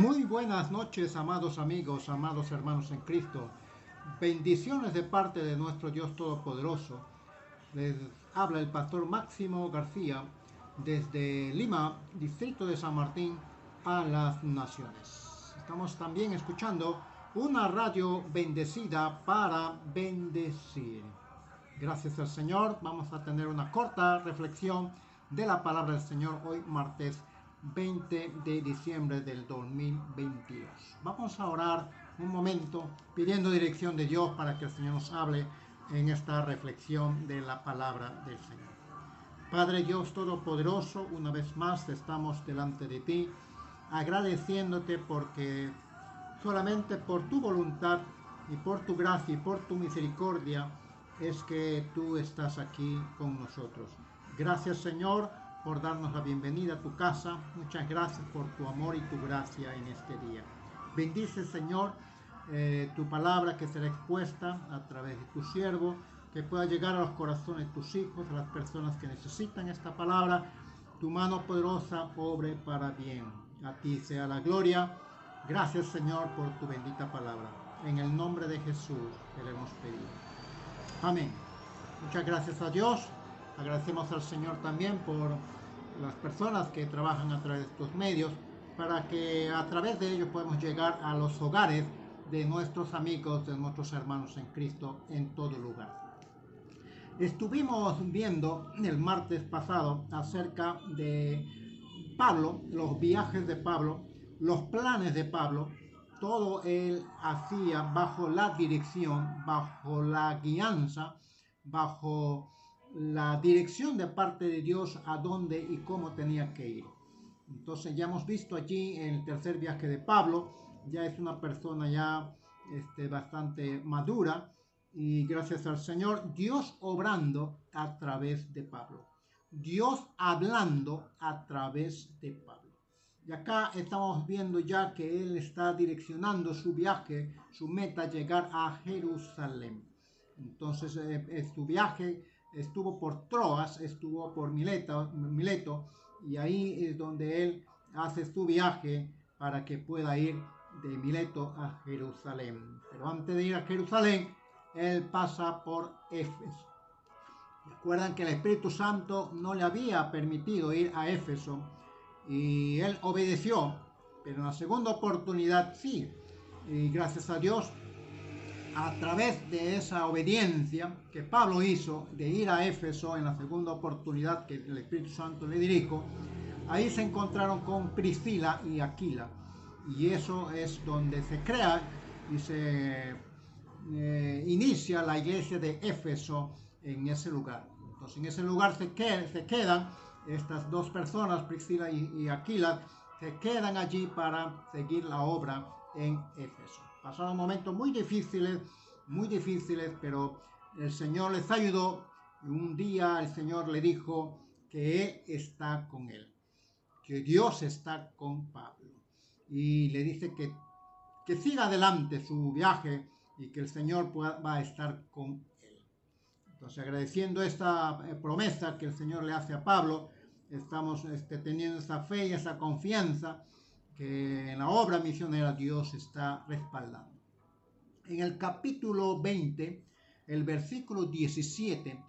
Muy buenas noches, amados amigos, amados hermanos en Cristo. Bendiciones de parte de nuestro Dios Todopoderoso. Les habla el pastor Máximo García desde Lima, distrito de San Martín, a las Naciones. Estamos también escuchando una radio bendecida para bendecir. Gracias al Señor, vamos a tener una corta reflexión de la palabra del Señor hoy martes 20 de diciembre del 2022. Vamos a orar un momento pidiendo dirección de Dios para que el Señor nos hable en esta reflexión de la palabra del Señor. Padre Dios Todopoderoso, una vez más estamos delante de ti agradeciéndote porque solamente por tu voluntad y por tu gracia y por tu misericordia es que tú estás aquí con nosotros. Gracias, Señor, por darnos la bienvenida a tu casa. Muchas gracias por tu amor y tu gracia en este día. Bendice, Señor, tu palabra que será expuesta a través de tu siervo, que pueda llegar a los corazones de tus hijos, a las personas que necesitan esta palabra. Tu mano poderosa obre para bien. A ti sea la gloria. Gracias, Señor, por tu bendita palabra. En el nombre de Jesús te le hemos pedido. Amén. Muchas gracias a Dios. Agradecemos al Señor también por las personas que trabajan a través de estos medios, para que a través de ellos podamos llegar a los hogares de nuestros amigos, de nuestros hermanos en Cristo en todo lugar. Estuvimos viendo el martes pasado acerca de Pablo, los viajes de Pablo, los planes de Pablo. Todo él hacía bajo la dirección, bajo la guianza, bajo la dirección de parte de Dios a dónde y cómo tenía que ir. Entonces ya hemos visto allí en el tercer viaje de Pablo, ya es una persona ya bastante madura, y gracias al Señor, Dios obrando a través de Pablo. Dios hablando a través de Pablo. Y acá estamos viendo ya que él está direccionando su viaje, su meta, llegar a Jerusalén. Entonces, su viaje estuvo por Troas, estuvo por Mileto, y ahí es donde él hace su viaje para que pueda ir de Mileto a Jerusalén. Pero antes de ir a Jerusalén, él pasa por Éfeso. Recuerdan que el Espíritu Santo no le había permitido ir a Éfeso y él obedeció, pero en la segunda oportunidad sí. Y gracias a Dios, a través de esa obediencia que Pablo hizo de ir a Éfeso en la segunda oportunidad que el Espíritu Santo le dirigió, ahí se encontraron con Priscila y Aquila. Y eso es donde se crea y se inicia la iglesia de Éfeso en ese lugar. Entonces en ese lugar se quedan estas dos personas, Priscila y Aquila, se quedan allí para seguir la obra en Éfeso. Pasaron momentos muy difíciles, pero el Señor les ayudó, y un día el Señor le dijo que Él está con él, que Dios está con Pablo, y le dice que siga adelante su viaje y que el Señor va a estar con él. Entonces, agradeciendo esta promesa que el Señor le hace a Pablo, estamos teniendo esa fe y esa confianza que en la obra misionera Dios está respaldando. En el capítulo 20, el versículo 17,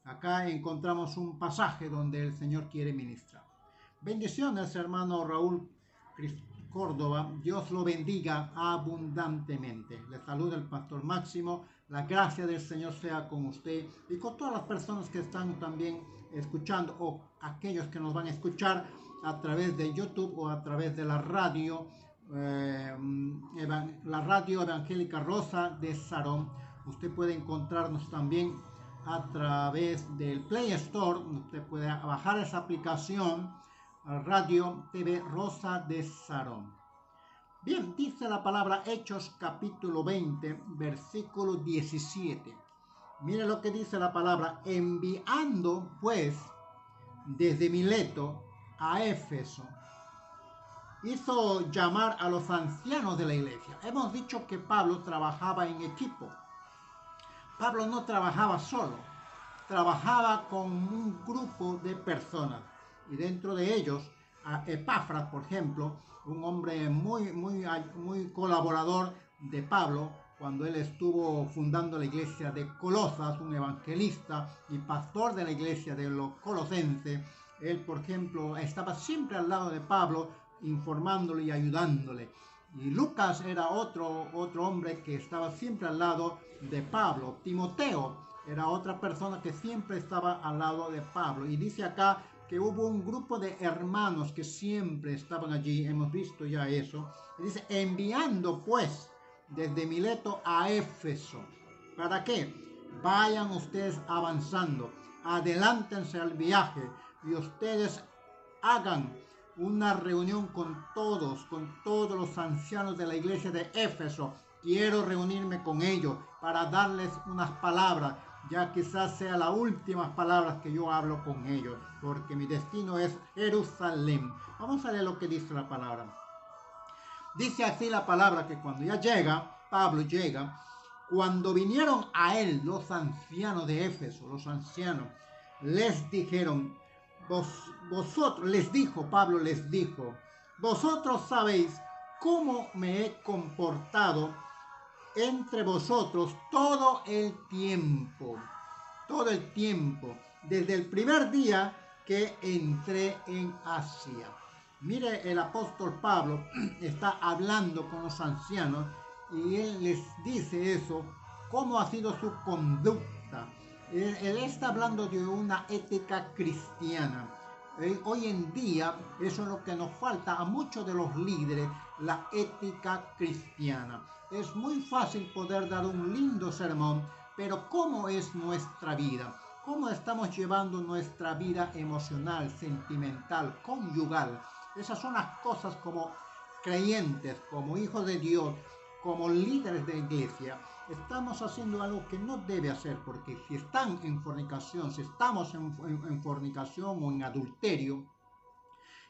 acá encontramos un pasaje donde el Señor quiere ministrar. Bendiciones, hermano Raúl Córdoba, Dios lo bendiga abundantemente. Le saluda el pastor Máximo, la gracia del Señor sea con usted y con todas las personas que están también escuchando, o aquellos que nos van a escuchar a través de YouTube o a través de la radio Evangélica Rosa de Sarón. Usted puede encontrarnos también a través del Play Store. Usted puede bajar esa aplicación, Radio TV Rosa de Sarón. Bien, dice la palabra Hechos capítulo 20, versículo 17. Mire lo que dice la palabra: enviando pues desde Mileto a Éfeso, hizo llamar a los ancianos de la iglesia. Hemos dicho que Pablo trabajaba en equipo. Pablo no trabajaba solo, trabajaba con un grupo de personas, y dentro de ellos a Epafras, por ejemplo, un hombre muy colaborador de Pablo, cuando él estuvo fundando la iglesia de Colosas, un evangelista y pastor de la iglesia de los colosenses. Él, por ejemplo, estaba siempre al lado de Pablo, informándole y ayudándole. Y Lucas era otro hombre que estaba siempre al lado de Pablo. Timoteo era otra persona que siempre estaba al lado de Pablo. Y dice acá que hubo un grupo de hermanos que siempre estaban allí. Hemos visto ya eso. Y dice, enviando pues desde Mileto a Éfeso. ¿Para qué? Vayan ustedes avanzando. Adelántense al viaje. Y ustedes hagan una reunión con todos los ancianos de la iglesia de Éfeso. Quiero reunirme con ellos para darles unas palabras, ya quizás sea las últimas palabras que yo hablo con ellos, porque mi destino es Jerusalén. Vamos a leer lo que dice la palabra. Dice así la palabra que cuando ya llega, Pablo llega, cuando vinieron a él los ancianos de Éfeso, los ancianos, les dijeron, vosotros, les dijo, Pablo les dijo, vosotros sabéis cómo me he comportado entre vosotros todo el tiempo, desde el primer día que entré en Asia. Mire, el apóstol Pablo está hablando con los ancianos y él les dice eso, cómo ha sido su conducta. Él está hablando de una ética cristiana. Hoy en día eso es lo que nos falta a muchos de los líderes, la ética cristiana. Es muy fácil poder dar un lindo sermón, pero ¿cómo es nuestra vida? ¿Cómo estamos llevando nuestra vida emocional, sentimental, conyugal? Esas son las cosas como creyentes, como hijos de Dios, como líderes de iglesia. Estamos haciendo algo que no debe hacer, porque si están en fornicación, si estamos en fornicación o en adulterio,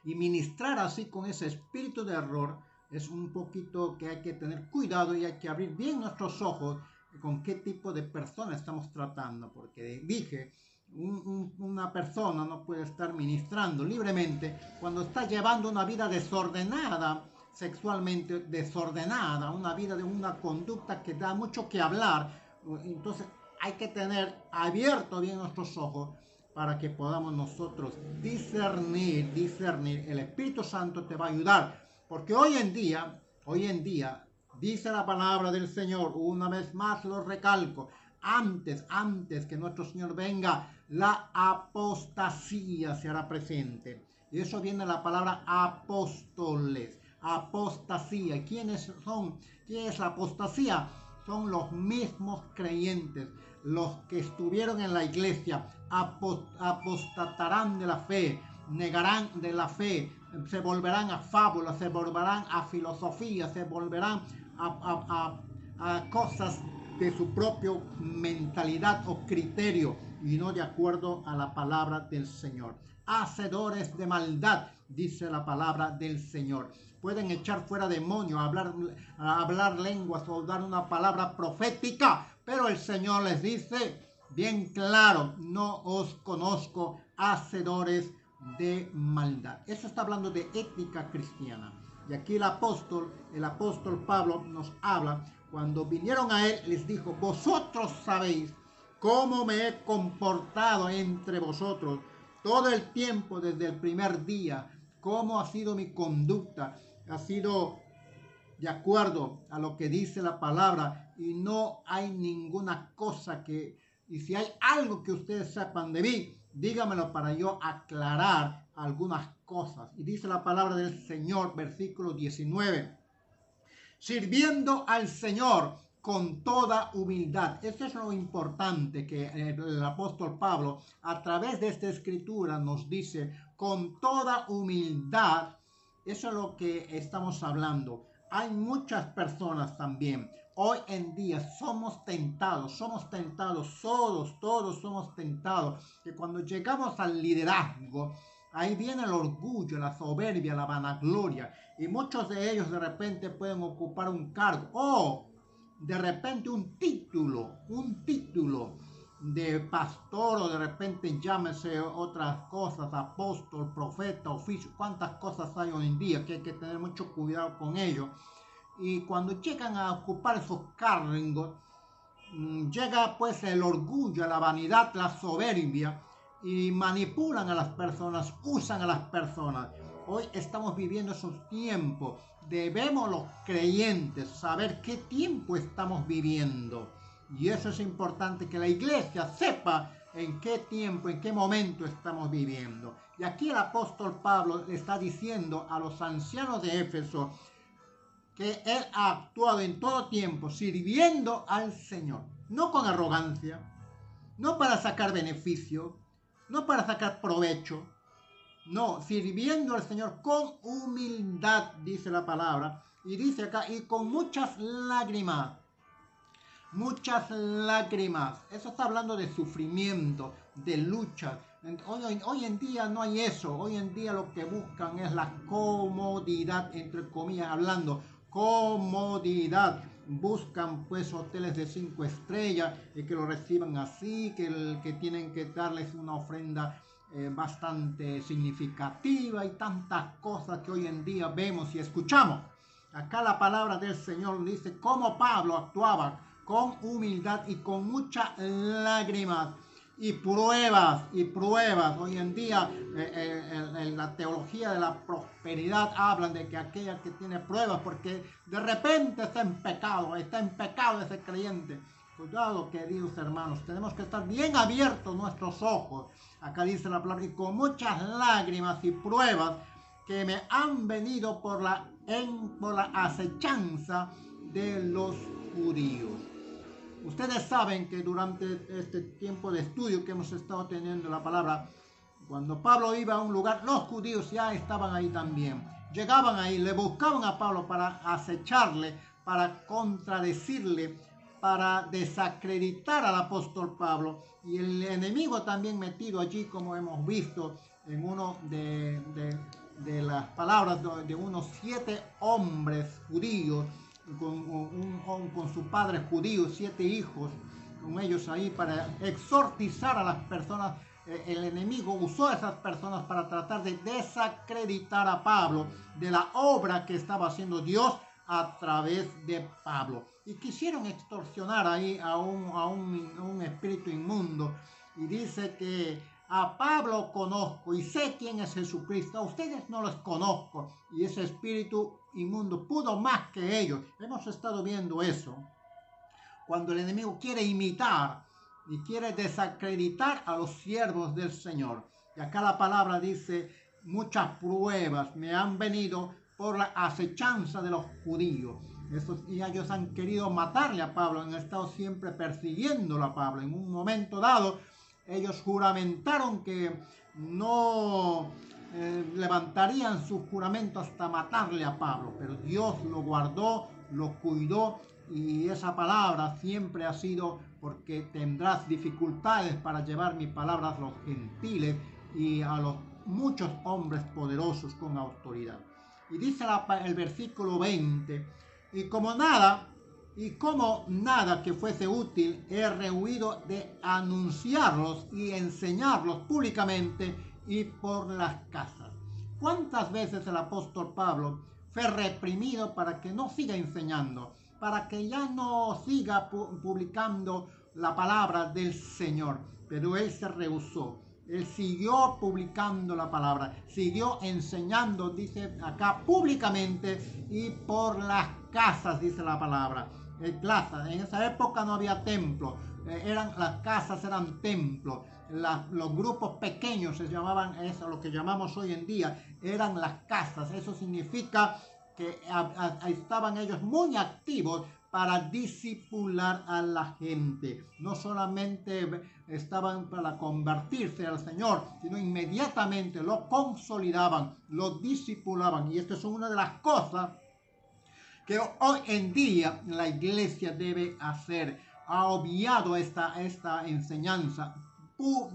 y ministrar así con ese espíritu de error, es un poquito que hay que tener cuidado y hay que abrir bien nuestros ojos con qué tipo de persona estamos tratando, porque dije, una persona no puede estar ministrando libremente cuando está llevando una vida desordenada, sexualmente desordenada, una vida de una conducta que da mucho que hablar. Entonces hay que tener abierto bien nuestros ojos para que podamos nosotros discernir. El Espíritu Santo te va a ayudar, porque hoy en día, dice la palabra del Señor, una vez más lo recalco, antes que nuestro Señor venga, la apostasía se hará presente. Y eso viene de la palabra apóstoles. Apostasía. ¿Quiénes son? ¿Quién es la apostasía? Son los mismos creyentes, los que estuvieron en la iglesia, apostatarán de la fe, negarán de la fe, se volverán a fábulas, se volverán a filosofía, se volverán a cosas de su propia mentalidad o criterio y no de acuerdo a la palabra del Señor. Hacedores de maldad, dice la palabra del Señor. Pueden echar fuera demonios, hablar lenguas o dar una palabra profética, pero el Señor les dice bien claro, no os conozco, hacedores de maldad. Eso está hablando de ética cristiana. Y aquí el apóstol Pablo nos habla, cuando vinieron a él, les dijo, vosotros sabéis cómo me he comportado entre vosotros todo el tiempo desde el primer día, cómo ha sido mi conducta, ha sido de acuerdo a lo que dice la palabra y no hay ninguna cosa y si hay algo que ustedes sepan de mí, dígamelo para yo aclarar algunas cosas. Y dice la palabra del Señor, versículo 19, sirviendo al Señor con toda humildad. Esto es lo importante que el apóstol Pablo a través de esta escritura nos dice, con toda humildad. Eso es lo que estamos hablando. Hay muchas personas también. Hoy en día somos tentados, todos somos tentados, que cuando llegamos al liderazgo, ahí viene el orgullo, la soberbia, la vanagloria, y muchos de ellos de repente pueden ocupar un cargo, o de repente un título, de pastor o de repente llámese otras cosas, apóstol, profeta, oficio, cuántas cosas hay hoy en día que hay que tener mucho cuidado con ello. Y cuando llegan a ocupar esos cargos, llega pues el orgullo, la vanidad, la soberbia y manipulan a las personas, usan a las personas. Hoy estamos viviendo esos tiempos. Debemos los creyentes saber qué tiempo estamos viviendo. Y eso es importante, que la iglesia sepa en qué tiempo, en qué momento estamos viviendo. Y aquí el apóstol Pablo le está diciendo a los ancianos de Éfeso que él ha actuado en todo tiempo sirviendo al Señor. No con arrogancia, no para sacar beneficio, no para sacar provecho. No, sirviendo al Señor con humildad, dice la palabra. Y dice acá, y con muchas lágrimas. Muchas lágrimas. Eso está hablando de sufrimiento, de lucha. Hoy en día no hay eso. Hoy en día lo que buscan es la comodidad, entre comillas hablando. Comodidad. Buscan pues hoteles de 5 estrellas y que lo reciban así, que tienen que darles una ofrenda bastante significativa y tantas cosas que hoy en día vemos y escuchamos. Acá la palabra del Señor dice cómo Pablo actuaba con humildad y con muchas lágrimas y pruebas. Hoy en día en la teología de la prosperidad hablan de que aquella que tiene pruebas porque de repente está en pecado ese creyente. Cuidado, queridos hermanos, tenemos que estar bien abiertos nuestros ojos. Acá dice la palabra, y con muchas lágrimas y pruebas que me han venido por la acechanza de los judíos. Ustedes saben que durante este tiempo de estudio que hemos estado teniendo la palabra, cuando Pablo iba a un lugar, los judíos ya estaban ahí también. Llegaban ahí, le buscaban a Pablo para acecharle, para contradecirle, para desacreditar al apóstol Pablo. Y el enemigo también metido allí, como hemos visto en uno de las palabras de unos 7 hombres judíos, con su padre judío, 7 hijos, con ellos ahí para exhortizar a las personas. El enemigo usó a esas personas para tratar de desacreditar a Pablo de la obra que estaba haciendo Dios a través de Pablo. Y quisieron extorsionar ahí a un espíritu inmundo. Y dice que a Pablo conozco y sé quién es Jesucristo. A ustedes no los conozco. Y ese espíritu inmundo pudo más que ellos. Hemos estado viendo eso. Cuando el enemigo quiere imitar y quiere desacreditar a los siervos del Señor. Y acá la palabra dice, muchas pruebas me han venido por la acechanza de los judíos. Y ellos han querido matarle a Pablo, han estado siempre persiguiéndolo a Pablo. En un momento dado, ellos juramentaron que no levantarían su juramento hasta matarle a Pablo, pero Dios lo guardó, lo cuidó, y esa palabra siempre ha sido, porque tendrás dificultades para llevar mi palabra a los gentiles y a los muchos hombres poderosos con autoridad. Y dice el versículo 20, y como nada que fuese útil, he rehuido de anunciarlos y enseñarlos públicamente y por las casas. ¿Cuántas veces el apóstol Pablo fue reprimido para que no siga enseñando, para que ya no siga publicando la palabra del Señor? Pero él se rehusó. Él siguió publicando la palabra, siguió enseñando, dice acá, públicamente y por las casas, dice la palabra. En esa época no había templo, las casas eran templos. Los grupos pequeños se llamaban, eso lo que llamamos hoy en día, eran las casas. Eso significa que estaban ellos muy activos para discipular a la gente. No solamente estaban para convertirse al Señor, sino inmediatamente lo consolidaban, lo discipulaban. Y esto es una de las cosas que hoy en día la iglesia debe hacer. Ha obviado esta enseñanza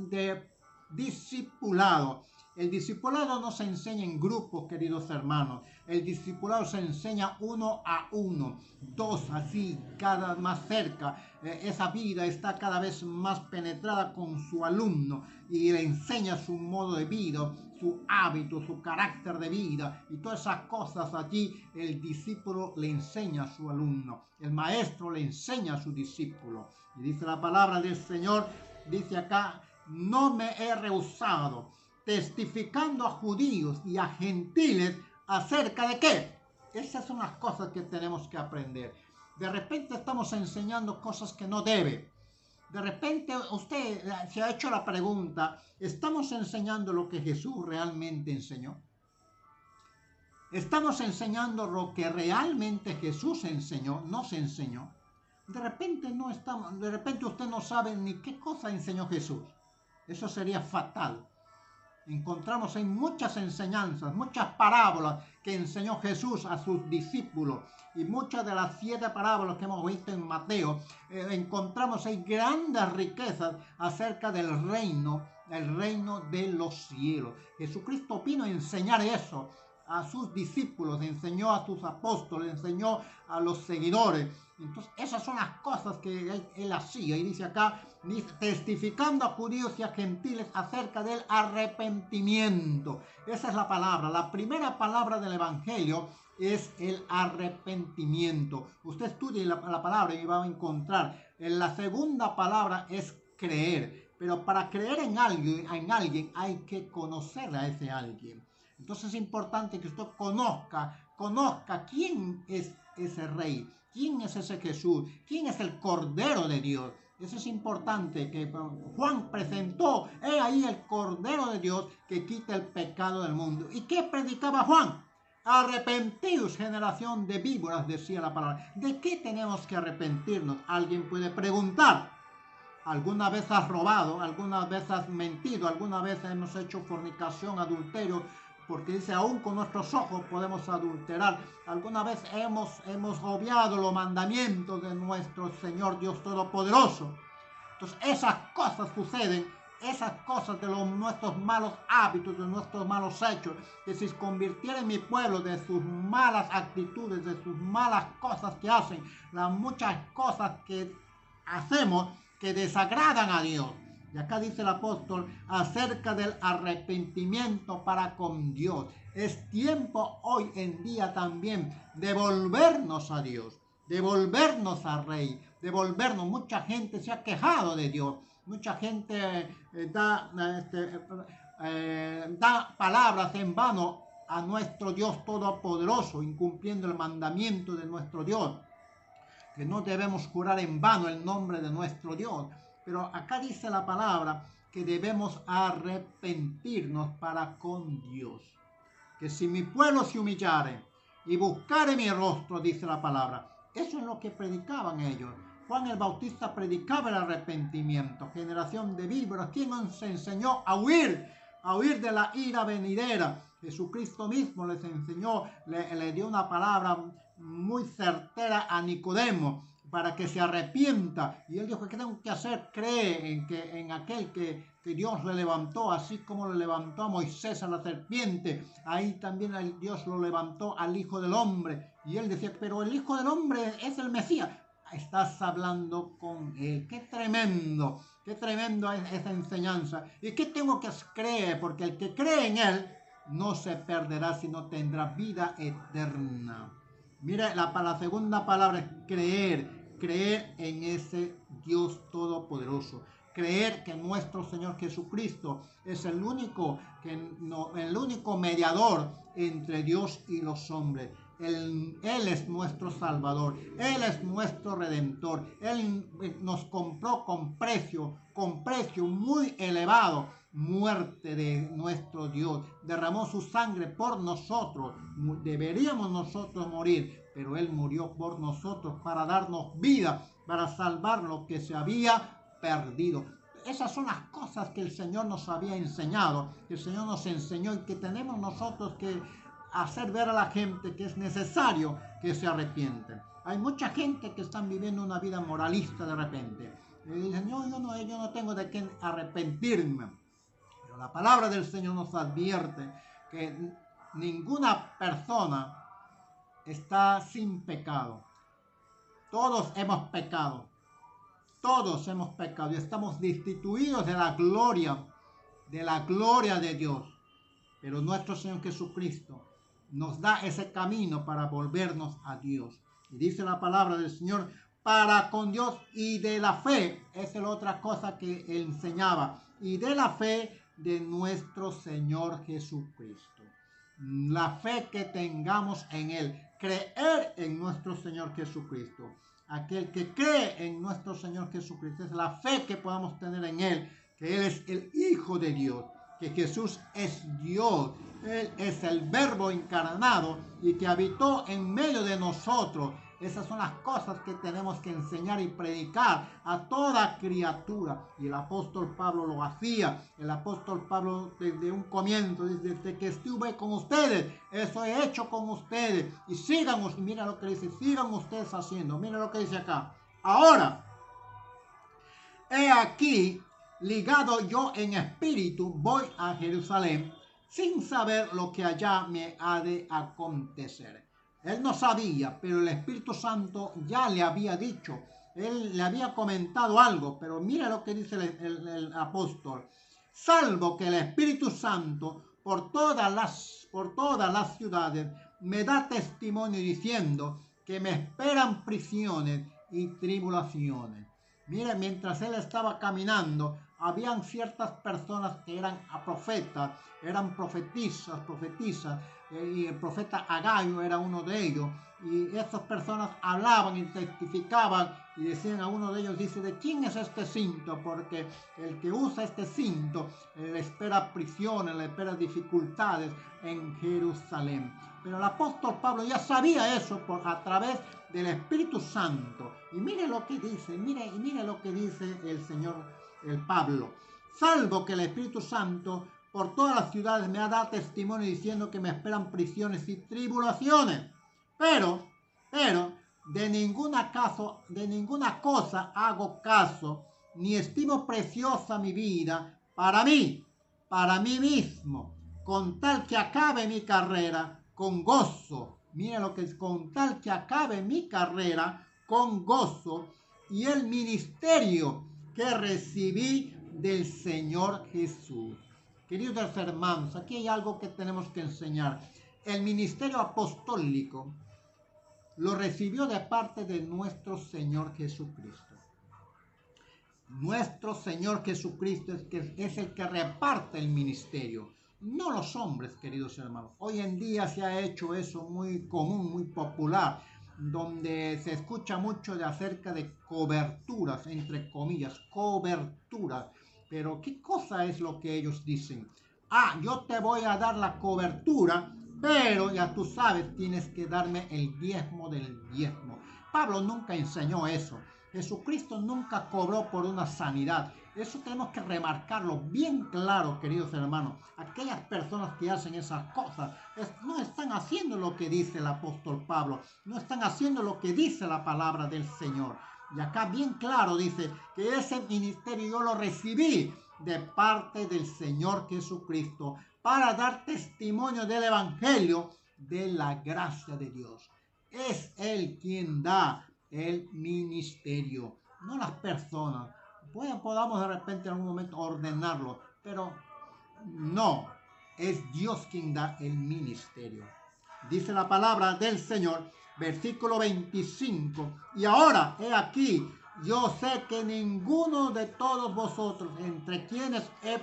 de discipulado. El discipulado no se enseña en grupos, queridos hermanos. El discipulado se enseña uno a uno, dos así, cada más cerca. Esa vida está cada vez más penetrada con su alumno y le enseña su modo de vida, su hábito, su carácter de vida y todas esas cosas allí el discípulo le enseña a su alumno. El maestro le enseña a su discípulo. Y dice la palabra del Señor, dice acá, no me he rehusado, testificando a judíos y a gentiles acerca de qué. Esas son las cosas que tenemos que aprender. De repente estamos enseñando cosas que no debe. De repente usted se ha hecho la pregunta, ¿estamos enseñando lo que Jesús realmente enseñó? ¿Estamos enseñando lo que realmente Jesús enseñó, nos enseñó? De repente no estamos, de repente usted no sabe ni qué cosa enseñó Jesús. Eso sería fatal. Encontramos en muchas enseñanzas, muchas parábolas que enseñó Jesús a sus discípulos y muchas de las 7 parábolas que hemos visto en Mateo, encontramos ahí grandes riquezas acerca del reino, el reino de los cielos. Jesucristo vino a enseñar eso a sus discípulos, enseñó a sus apóstoles, enseñó a los seguidores. Entonces, esas son las cosas que él hacía. Y dice acá, testificando a judíos y a gentiles acerca del arrepentimiento. Esa es la palabra. La primera palabra del Evangelio es el arrepentimiento. Usted estudie la palabra y va a encontrar. La segunda palabra es creer. Pero para creer en alguien hay que conocer a ese alguien. Entonces es importante que usted conozca quién es ese rey, quién es ese Jesús, quién es el Cordero de Dios. Eso es importante que Juan presentó, he ahí el Cordero de Dios que quita el pecado del mundo. ¿Y qué predicaba Juan? Arrepentidos, generación de víboras, decía la palabra. ¿De qué tenemos que arrepentirnos? Alguien puede preguntar. ¿Alguna vez has robado? ¿Alguna vez has mentido? ¿Alguna vez hemos hecho fornicación, adulterio? Porque dice, aún con nuestros ojos podemos adulterar. ¿Alguna vez hemos obviado los mandamientos de nuestro Señor Dios Todopoderoso? Entonces esas cosas suceden, esas cosas de nuestros malos hábitos, de nuestros malos hechos, que si se convirtiera en mi pueblo de sus malas actitudes, de sus malas cosas que hacen, las muchas cosas que hacemos que desagradan a Dios. Y acá dice el apóstol acerca del arrepentimiento para con Dios. Es tiempo hoy en día también de volvernos a Dios, de volvernos al Rey, de volvernos. Mucha gente se ha quejado de Dios, mucha gente da palabras en vano a nuestro Dios Todopoderoso, incumpliendo el mandamiento de nuestro Dios, que no debemos jurar en vano el nombre de nuestro Dios. Pero acá dice la palabra que debemos arrepentirnos para con Dios. Que si mi pueblo se humillare y buscare mi rostro, dice la palabra. Eso es lo que predicaban ellos. Juan el Bautista predicaba el arrepentimiento. Generación de víboras, ¿quién nos enseñó a huir de la ira venidera? Jesucristo mismo les enseñó, le dio una palabra muy certera a Nicodemo para que se arrepienta. Y él dijo, ¿qué tengo que hacer? Cree en aquel que Dios le levantó, así como le levantó a Moisés a la serpiente. Ahí también Dios lo levantó al Hijo del Hombre. Y él decía, pero el Hijo del Hombre es el Mesías. Estás hablando con él. Qué tremendo es esa enseñanza. ¿Y qué tengo que creer? Porque el que cree en él no se perderá, sino tendrá vida eterna. Mire, la segunda palabra es creer en ese Dios todopoderoso, creer que nuestro Señor Jesucristo es el único mediador entre Dios y los hombres. Él es nuestro Salvador, Él es nuestro Redentor, Él nos compró con precio muy elevado, muerte de nuestro Dios, derramó su sangre por nosotros. Deberíamos nosotros morir, pero Él murió por nosotros para darnos vida, para salvar lo que se había perdido. Esas son las cosas que el Señor nos había enseñado, que el Señor nos enseñó y que tenemos nosotros que hacer ver a la gente que es necesario que se arrepienten. Hay mucha gente que están viviendo una vida moralista de repente. Y dicen, yo no tengo de qué arrepentirme. Pero La palabra del Señor nos advierte que ninguna persona está sin pecado. Todos hemos pecado. Todos hemos pecado y estamos destituidos de la gloria de Dios. Pero nuestro Señor Jesucristo nos da ese camino para volvernos a Dios. Y dice la palabra del Señor, para con Dios y de la fe. Esa es la otra cosa que él enseñaba. Y de la fe de nuestro Señor Jesucristo. La fe que tengamos en Él. Creer en nuestro Señor Jesucristo. Aquel que cree en nuestro Señor Jesucristo. Es la fe que podamos tener en Él. Que Él es el Hijo de Dios. Que Jesús es Dios. Él es el Verbo encarnado y que habitó en medio de nosotros. Esas son las cosas que tenemos que enseñar y predicar a toda criatura. Y el apóstol Pablo lo hacía. El apóstol Pablo desde un comienzo, desde que estuve con ustedes, eso he hecho con ustedes. Y sigamos, y mira lo que dice, sigan ustedes haciendo. Mira lo que dice acá. Ahora, he aquí, ligado yo en espíritu, voy a Jerusalén, sin saber lo que allá me ha de acontecer. Él no sabía, pero el Espíritu Santo ya le había dicho. Él le había comentado algo, pero mira lo que dice el apóstol. Salvo que el Espíritu Santo por todas las ciudades me da testimonio diciendo que me esperan prisiones y tribulaciones. Mire, mientras él estaba caminando, habían ciertas personas que eran profetas, eran profetisas, y el profeta Agayo era uno de ellos, y esas personas hablaban y testificaban y decían a uno de ellos, dice, ¿de quién es este cinto? Porque el que usa este cinto le espera prisiones, le espera dificultades en Jerusalén. Pero el apóstol Pablo ya sabía eso a través del Espíritu Santo. Y mire lo que dice, mire lo que dice el Pablo. Salvo que el Espíritu Santo por todas las ciudades me ha dado testimonio diciendo que me esperan prisiones y tribulaciones. Pero, de ninguna cosa hago caso, ni estimo preciosa mi vida para mí mismo, con tal que acabe mi carrera con gozo. Mira lo que es, con tal que acabe mi carrera con gozo y el ministerio que recibí del Señor Jesús. Queridos hermanos, aquí hay algo que tenemos que enseñar. El ministerio apostólico lo recibió de parte de nuestro Señor Jesucristo. Nuestro Señor Jesucristo es el que reparte el ministerio, no los hombres, queridos hermanos. Hoy en día se ha hecho eso muy común, muy popular, donde se escucha mucho acerca de coberturas, entre comillas, coberturas. Pero ¿qué cosa es lo que ellos dicen? Yo te voy a dar la cobertura, pero ya tú sabes, tienes que darme el diezmo del diezmo. Pablo nunca enseñó eso. Jesucristo nunca cobró por una sanidad. Eso tenemos que remarcarlo bien claro, queridos hermanos. Aquellas personas que hacen esas cosas no están haciendo lo que dice el apóstol Pablo. No están haciendo lo que dice la palabra del Señor. Y acá bien claro dice que ese ministerio yo lo recibí de parte del Señor Jesucristo para dar testimonio del Evangelio de la gracia de Dios. Es Él quien da el ministerio, no las personas. Podamos de repente en algún momento ordenarlo, pero no, es Dios quien da el ministerio. Dice la palabra del Señor, versículo 25, y ahora, he aquí, yo sé que ninguno de todos vosotros, entre quienes he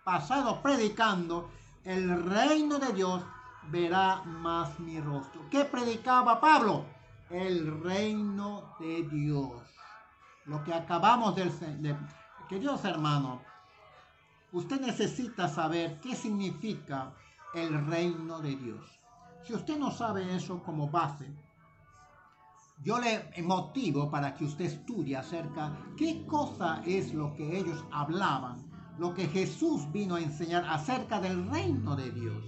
pasado predicando el reino de Dios, verá más mi rostro. ¿Qué predicaba Pablo? El reino de Dios. Lo que acabamos de... Queridos hermanos, usted necesita saber qué significa el reino de Dios. Si usted no sabe eso como base, yo le motivo para que usted estudie acerca qué cosa es lo que ellos hablaban, lo que Jesús vino a enseñar acerca del reino de Dios.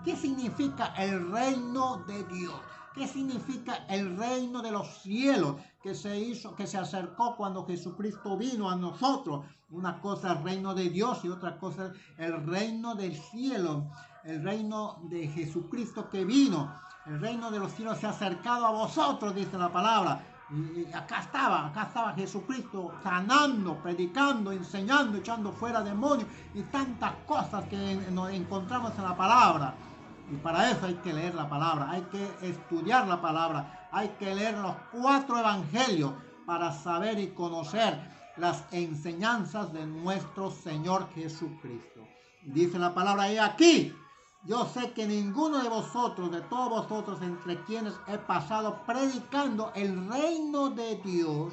¿Qué significa el reino de Dios? ¿Qué significa el reino de los cielos que se acercó cuando Jesucristo vino a nosotros? Una cosa es el reino de Dios y otra cosa es el reino del cielo, el reino de Jesucristo que vino. El reino de los cielos se ha acercado a vosotros, dice la palabra. Y acá estaba Jesucristo sanando, predicando, enseñando, echando fuera demonios y tantas cosas que nos encontramos en la palabra. Y para eso hay que leer la palabra, hay que estudiar la palabra, hay que leer los 4 evangelios para saber y conocer las enseñanzas de nuestro Señor Jesucristo. Dice la palabra, he aquí, yo sé que ninguno de vosotros, de todos vosotros, entre quienes he pasado predicando el reino de Dios,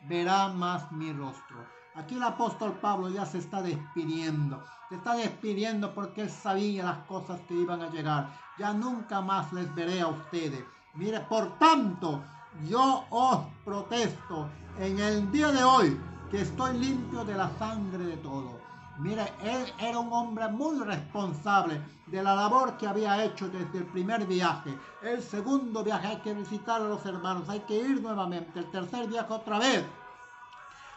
verá más mi rostro. Aquí el apóstol Pablo ya se está despidiendo. Se está despidiendo porque él sabía las cosas que iban a llegar. Ya nunca más les veré a ustedes. Mire, por tanto, yo os protesto en el día de hoy que estoy limpio de la sangre de todos. Mire, él era un hombre muy responsable de la labor que había hecho desde el primer viaje. El segundo viaje hay que visitar a los hermanos, hay que ir nuevamente. El tercer viaje otra vez.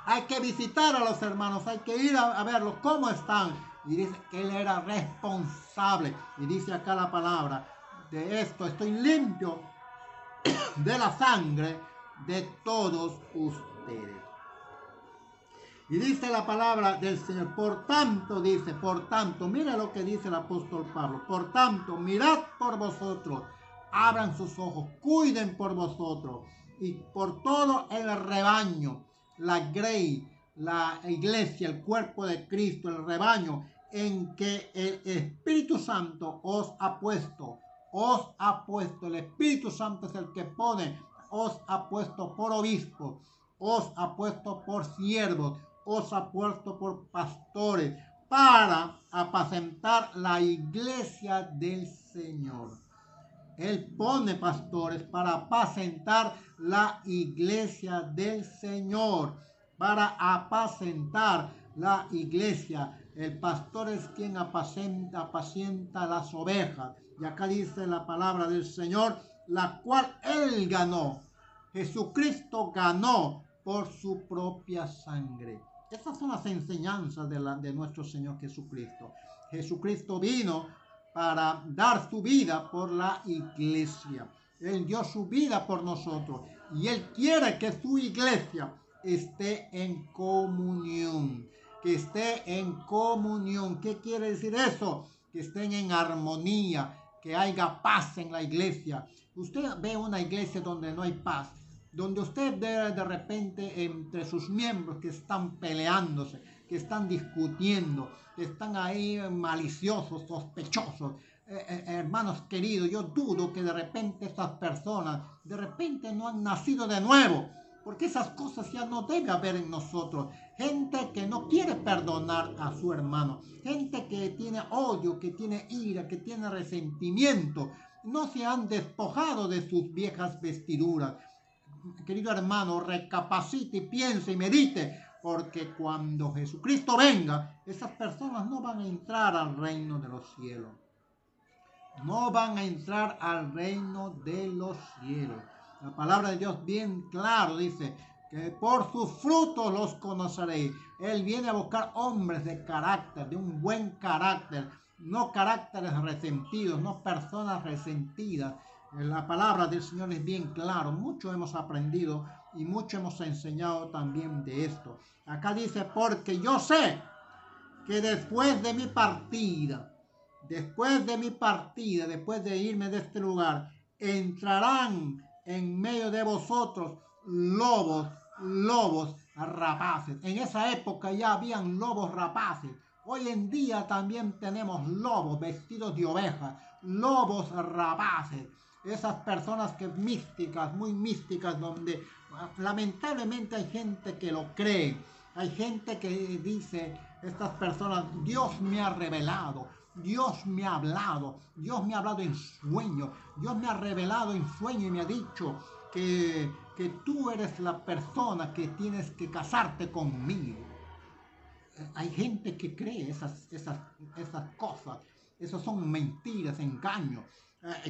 Hay que visitar a los hermanos, hay que ir a verlos cómo están. Y dice que él era responsable. Y dice acá la palabra, de esto estoy limpio de la sangre de todos ustedes. Y dice la palabra del Señor, por tanto, dice, por tanto, mira lo que dice el apóstol Pablo, por tanto, mirad por vosotros, abran sus ojos, cuiden por vosotros y por todo el rebaño, la grey, la iglesia, el cuerpo de Cristo, el rebaño en que el Espíritu Santo os ha puesto, el Espíritu Santo es el que pone, os ha puesto por obispos, os ha puesto por siervos, os ha puesto por pastores para apacentar la iglesia del Señor. Él pone pastores para apacentar la iglesia del Señor, para apacentar la iglesia. El pastor es quien apacienta las ovejas. Y acá dice la palabra del Señor, la cual Él ganó. Jesucristo ganó por su propia sangre. Estas son las enseñanzas de nuestro Señor Jesucristo. Jesucristo vino para dar su vida por la iglesia. Él dio su vida por nosotros y Él quiere que su iglesia esté en comunión. Que esté en comunión. ¿Qué quiere decir eso? Que estén en armonía, que haya paz en la iglesia. Usted ve una iglesia donde no hay paz, donde usted ve de repente entre sus miembros que están peleándose, que están discutiendo, que están ahí maliciosos, sospechosos. Hermanos queridos, yo dudo que de repente estas personas de repente no han nacido de nuevo, porque esas cosas ya no debe haber en nosotros. Gente que no quiere perdonar a su hermano, gente que tiene odio, que tiene ira, que tiene resentimiento, no se han despojado de sus viejas vestiduras. Querido hermano, recapacite y piense y medite, porque cuando Jesucristo venga, esas personas no van a entrar al reino de los cielos. No van a entrar al reino de los cielos. La palabra de Dios bien claro dice que por sus frutos los conoceréis. Él viene a buscar hombres de carácter, de un buen carácter, no caracteres resentidos, no personas resentidas. La palabra del Señor es bien claro. Mucho hemos aprendido y mucho hemos enseñado también de esto. Acá dice, porque yo sé que después de mi partida, después de irme de este lugar, entrarán en medio de vosotros lobos rapaces. En esa época ya habían lobos rapaces. Hoy en día también tenemos lobos vestidos de ovejas, lobos rapaces. Esas personas que místicas, muy místicas, donde lamentablemente hay gente que lo cree. Hay gente que dice, estas personas, Dios me ha revelado, Dios me ha hablado, Dios me ha hablado en sueño, Dios me ha revelado en sueño y me ha dicho que tú eres la persona que tienes que casarte conmigo. Hay gente que cree esas cosas, esas son mentiras, engaños.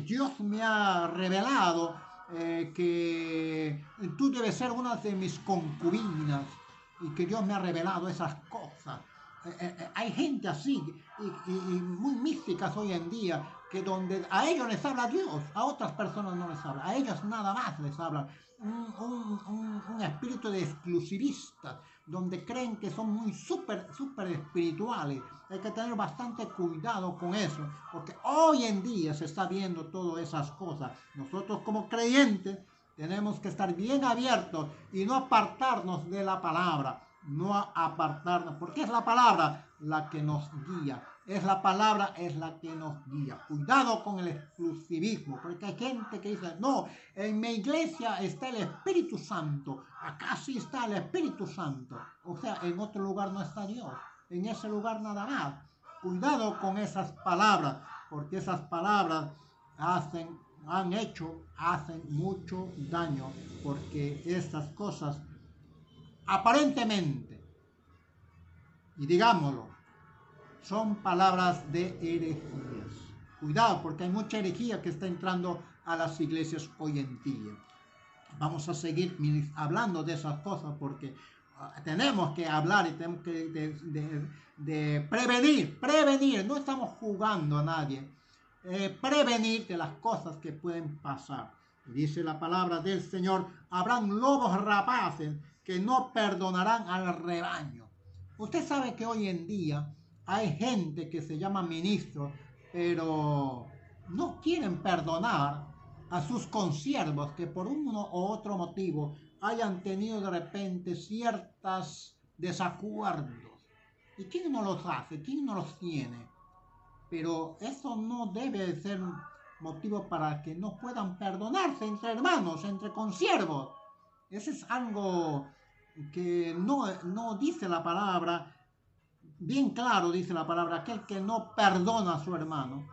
Dios me ha revelado que tú debes ser una de mis concubinas y que Dios me ha revelado esas cosas. Hay gente así y muy místicas hoy en día que donde a ellos les habla Dios, a otras personas no les habla, a ellos nada más les habla. Un espíritu de exclusivista, donde creen que son muy súper espirituales. Hay que tener bastante cuidado con eso, porque hoy en día se está viendo todas esas cosas. Nosotros como creyentes tenemos que estar bien abiertos y no apartarnos de la palabra, no apartarnos, porque es la palabra la que nos guía. Es la palabra, es la que nos guía. Cuidado con el exclusivismo, porque hay gente que dice, no, en mi iglesia está el Espíritu Santo, acá sí está el Espíritu Santo. O sea, en otro lugar no está Dios, en ese lugar nada más. Cuidado con esas palabras, porque esas palabras hacen mucho daño, porque estas cosas aparentemente, y digámoslo, son palabras de herejías. Cuidado, porque hay mucha herejía que está entrando a las iglesias hoy en día. Vamos a seguir hablando de esas cosas porque tenemos que hablar y tenemos que de prevenir, no estamos jugando a nadie, prevenir de las cosas que pueden pasar. Dice la palabra del Señor, habrán lobos rapaces que no perdonarán al rebaño. Usted sabe que hoy en día hay gente que se llama ministro, pero no quieren perdonar a sus consiervos que por uno u otro motivo hayan tenido de repente ciertos desacuerdos. ¿Y quién no los hace? ¿Quién no los tiene? Pero eso no debe ser motivo para que no puedan perdonarse entre hermanos, entre consiervos. Eso es algo que no dice la palabra. Bien claro dice la palabra, aquel que no perdona a su hermano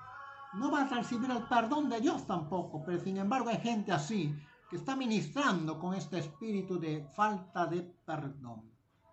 no va a recibir el perdón de Dios tampoco, pero sin embargo hay gente así que está ministrando con este espíritu de falta de perdón.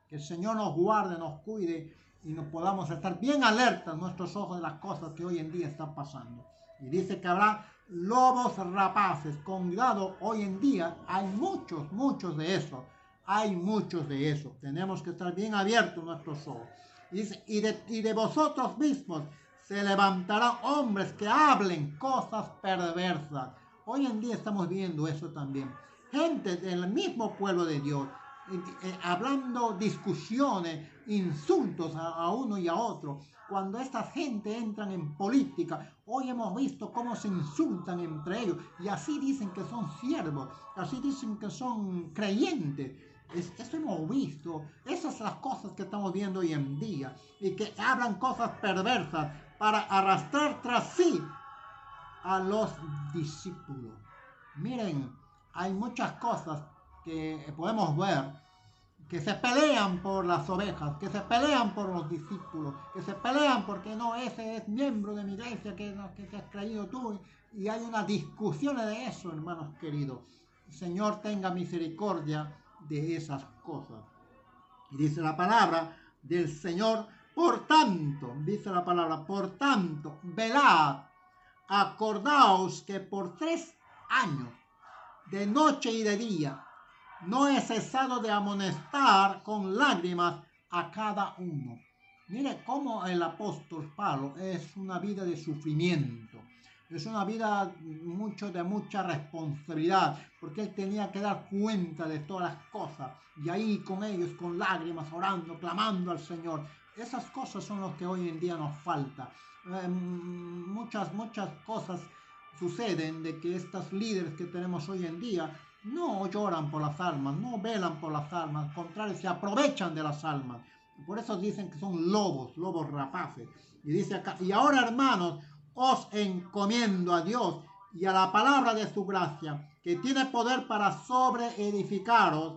Que el Señor nos guarde, nos cuide y nos podamos estar bien alertas nuestros ojos de las cosas que hoy en día están pasando. Y dice que habrá lobos rapaces. Con cuidado, hoy en día hay muchos de eso. Hay muchos de eso. Tenemos que estar bien abiertos nuestros ojos. Dice, y de vosotros mismos se levantarán hombres que hablen cosas perversas. Hoy en día estamos viendo eso también. Gente del mismo pueblo de Dios, hablando discusiones, insultos a uno y a otro. Cuando esta gente entran en política, hoy hemos visto cómo se insultan entre ellos y así dicen que son siervos, así dicen que son creyentes. Eso hemos visto, esas son las cosas que estamos viendo hoy en día y que hablan cosas perversas para arrastrar tras sí a los discípulos. Miren, hay muchas cosas que podemos ver que se pelean por las ovejas, que se pelean por los discípulos, que se pelean porque no, ese es miembro de mi iglesia que te has creído tú, y hay una discusión de eso, hermanos queridos. El Señor tenga misericordia de esas cosas. Y dice la palabra del Señor, por tanto, dice la palabra, por tanto, velad, acordaos que por 3 años, de noche y de día, no he cesado de amonestar con lágrimas a cada uno. Mire cómo el apóstol Pablo es una vida de sufrimiento. Es una vida de mucha responsabilidad, porque él tenía que dar cuenta de todas las cosas. Y ahí con ellos, con lágrimas, orando, clamando al Señor. Esas cosas son las que hoy en día nos falta. Muchas cosas suceden de que estos líderes que tenemos hoy en día no lloran por las almas, no velan por las almas, al contrario, se aprovechan de las almas. Por eso dicen que son lobos rapaces. Y dice acá, y ahora hermanos, os encomiendo a Dios y a la palabra de su gracia, que tiene poder para sobreedificaros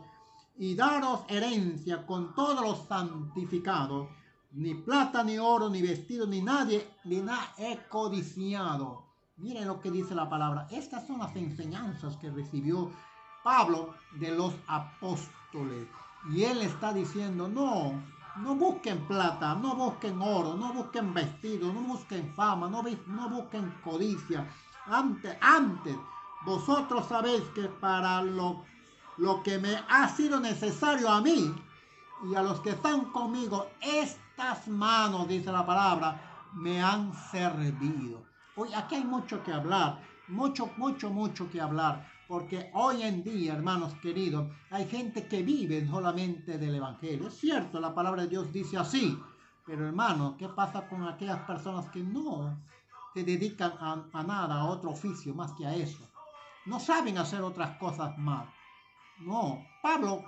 y daros herencia con todos los santificados. Ni plata, ni oro, ni vestido, ni nada he codiciado. Miren lo que dice la palabra. Estas son las enseñanzas que recibió Pablo de los apóstoles. Y él está diciendo, no busquen plata, no busquen oro, no busquen vestido, no busquen fama, no busquen codicia. Antes, vosotros sabéis que para lo que me ha sido necesario a mí y a los que están conmigo, estas manos, dice la palabra, me han servido. Hoy aquí hay mucho que hablar, mucho que hablar, porque hoy en día, hermanos queridos, hay gente que vive solamente del Evangelio. Es cierto, la palabra de Dios dice así, pero hermanos, ¿qué pasa con aquellas personas que no se dedican a nada, a otro oficio más que a eso? No saben hacer otras cosas más. No, Pablo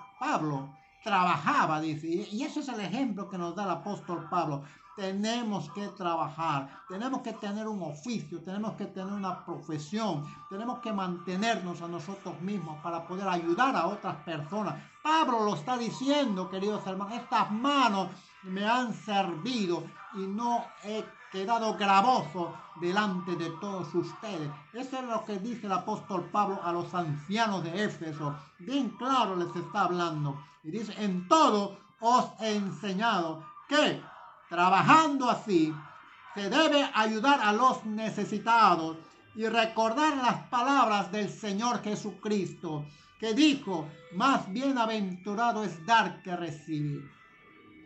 trabajaba, dice, y ese es el ejemplo que nos da el apóstol Pablo. Tenemos que trabajar, tenemos que tener un oficio, tenemos que tener una profesión, tenemos que mantenernos a nosotros mismos para poder ayudar a otras personas. Pablo lo está diciendo, queridos hermanos, estas manos me han servido y no he quedado gravoso delante de todos ustedes. Eso es lo que dice el apóstol Pablo a los ancianos de Éfeso. Bien claro les está hablando. Y dice, en todo os he enseñado que trabajando así se debe ayudar a los necesitados y recordar las palabras del Señor Jesucristo, que dijo, más bienaventurado es dar que recibir.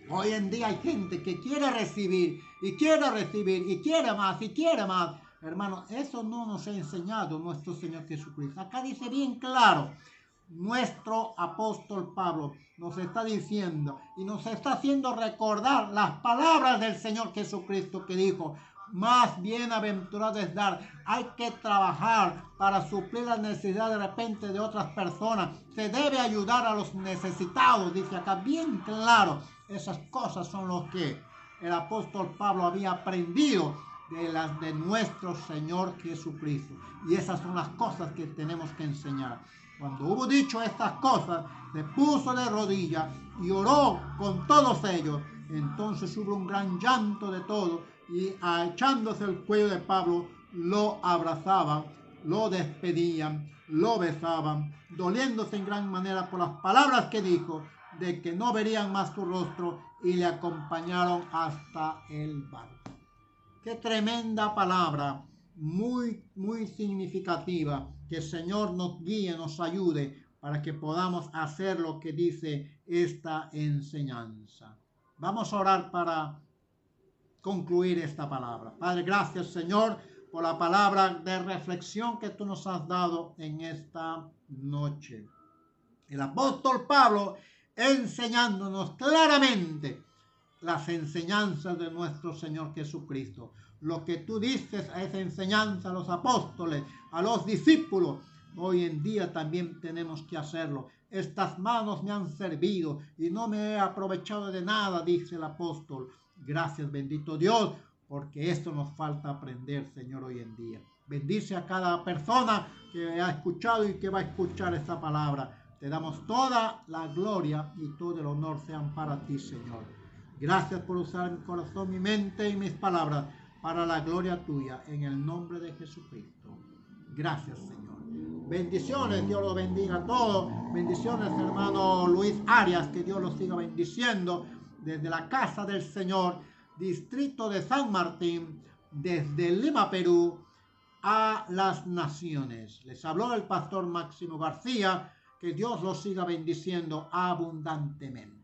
Hoy en día hay gente que quiere recibir y quiere recibir y quiere más y quiere más. Hermano, eso no nos ha enseñado nuestro Señor Jesucristo. Acá dice bien claro, nuestro apóstol Pablo nos está diciendo y nos está haciendo recordar las palabras del Señor Jesucristo que dijo, más bienaventurado es dar. Hay que trabajar para suplir las necesidades de repente de otras personas. Se debe ayudar a los necesitados, dice acá bien claro. Esas cosas son lo que el apóstol Pablo había aprendido de nuestro Señor Jesucristo. Y esas son las cosas que tenemos que enseñar. Cuando hubo dicho estas cosas, se puso de rodillas y oró con todos ellos. Entonces hubo un gran llanto de todos y echándose el cuello de Pablo, lo abrazaban, lo despedían, lo besaban, doliéndose en gran manera por las palabras que dijo, de que no verían más su rostro, y le acompañaron hasta el barco. Qué tremenda palabra, muy significativa. Que el Señor nos guíe, nos ayude para que podamos hacer lo que dice esta enseñanza. Vamos a orar para concluir esta palabra. Padre, gracias, Señor, por la palabra de reflexión que tú nos has dado en esta noche. El apóstol Pablo enseñándonos claramente las enseñanzas de nuestro Señor Jesucristo. Lo que tú dices a esa enseñanza a los apóstoles, a los discípulos, hoy en día también tenemos que hacerlo. Estas manos me han servido y no me he aprovechado de nada, dice el apóstol. Gracias, bendito Dios, porque esto nos falta aprender, Señor, hoy en día. Bendice a cada persona que ha escuchado y que va a escuchar esta palabra. Te damos toda la gloria y todo el honor sean para ti, Señor. Gracias por usar mi corazón, mi mente y mis palabras para la gloria tuya, en el nombre de Jesucristo. Gracias, Señor. Bendiciones, Dios los bendiga a todos. Bendiciones, hermano Luis Arias, que Dios los siga bendiciendo desde la casa del Señor, distrito de San Martín, desde Lima, Perú, a las naciones. Les habló el pastor Máximo García. Que Dios los siga bendiciendo abundantemente.